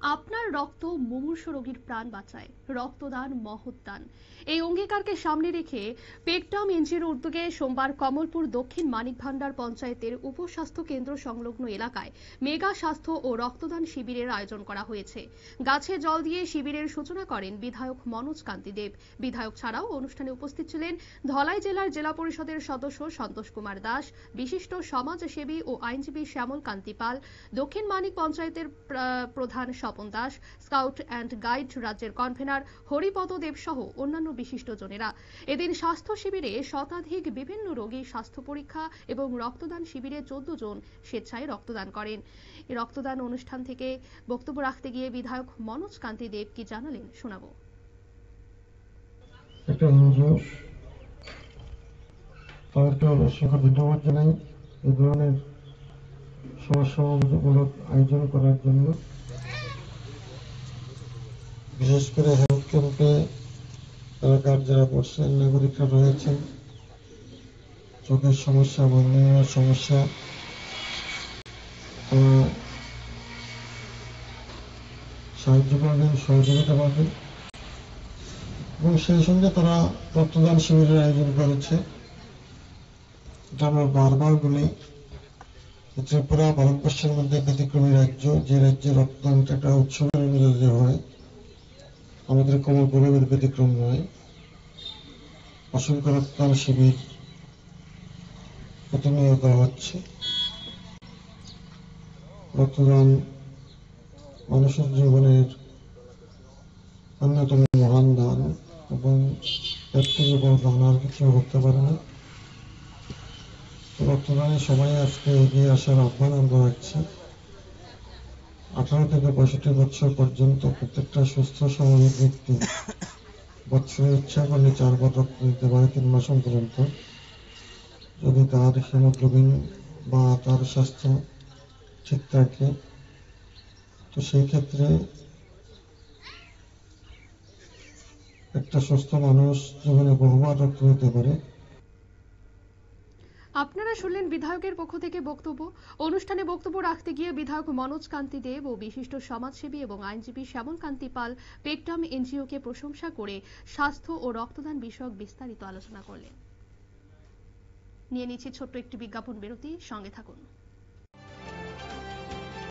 আপনার রক্ত মুমূর্ষু রোগীর প্রাণ বাঁচায়। রক্তদান মহৎ দান। এই অঙ্গীকারকে সামনে রেখে পেকটাম এনজিওর উদ্যোগে সোমবার কমলপুর দক্ষিণ মানিক ভান্ডার পঞ্চায়েতের উপস্বাস্থ্য কেন্দ্র সংলগ্ন এলাকায় মেগা স্বাস্থ্য ও রক্তদান শিবিরের আয়োজন করা হয়েছে। গাছে জল দিয়ে শিবিরের সূচনা করেন বিধায়ক মনোজ কান্তি দেব। বিধায়ক ছাড়াও অনুষ্ঠানে উপস্থিত ছিলেন ধলাই জেলার জেলা পরিষদের সদস্য সন্তোষ কুমার দাস, বিশিষ্ট সমাজসেবী ও আইনজীবী শ্যামল কান্তি পাল, দক্ষিণ মানিক পঞ্চায়েতের প্রধান Swapan Das, scout and guide রাজ্যের কনভেনার হরিপদ দেব সহ অন্যান্য বিশিষ্টজনেরা। এদিন স্বাস্থ্য শিবিরে শতাধিক বিভিন্ন রোগী স্বাস্থ্য পরীক্ষা এবং রক্তদান শিবিরে 14 জন স্বেচ্ছায় রক্তদান করেন। এই রক্তদান অনুষ্ঠান থেকে বক্তব্য রাখতে গিয়ে বিধায়ক মনোজ কান্তি দেব কি জানালেন শোনাবো। একটা এনজিও তাদেরকে অসংখ্য ধন্যবাদ জানাই এই ধরনের সমাজসেবামূলক আয়োজন করার জন্য। বিশেষ করে হেলথ ক্যাম্পে এলাকার যারা বর্ষিয়ান নাগরিকরা রয়েছেন, চোখের সমস্যা বা অন্যান্য সমস্যা সাহায্য পাবেন, সহযোগিতা পাবেন এবং সেই সঙ্গে তারা রক্তদান শিবিরের আয়োজন করেছে। এটা আমরা বারবার বলি, ত্রিপুরা ভারতবর্ষের মধ্যে ব্যতিক্রমী রাজ্য, যে রাজ্যে রক্তদানটা একটা উৎসবের মেজাজে হয়। আমাদের কমলপুরের ব্যতিক্রম নয়। অসংখ্য রক্তদান শিবির প্রতিনিয়ত হচ্ছে। রক্তদান মানুষের জীবনের অন্যতম মহান দান এবং এর থেকে বড় দান আর কিছু হতে পারে না। রক্তদানের সবাই আজকে এগিয়ে আসার আহ্বান আমরা রাখছি। 18 থেকে 65 বছর পর্যন্ত প্রত্যেকটা সুস্থ স্বাভাবিক ব্যক্তি বছরে ইচ্ছা করলে 4 বার রক্ত দিতে পারে 3 মাস পর্যন্ত, যদি তার হিমোগ্লোবিন বা তার স্বাস্থ্য ঠিক থাকে। তো সেই ক্ষেত্রে একটা সুস্থ মানুষ জীবনে বহুবার রক্ত দিতে পারে। আপনারা শুনলেন বিধায়কের পক্ষ থেকে বক্তব্য। অনুষ্ঠানে বক্তব্য রাখতে গিয়ে বিধায়ক মনোজ কান্তি দেব ও বিশিষ্ট সমাজসেবী এবং আইনজীবী শ্যামল কান্তি পাল পেকটাম এনজিওকে প্রশংসা করে স্বাস্থ্য ও রক্তদান বিষয়ক বিস্তারিত আলোচনা করলেন। নিয়ে নিচ্ছি ছোট্ট একটি বিজ্ঞাপন বিরতি, সঙ্গে থাকুন।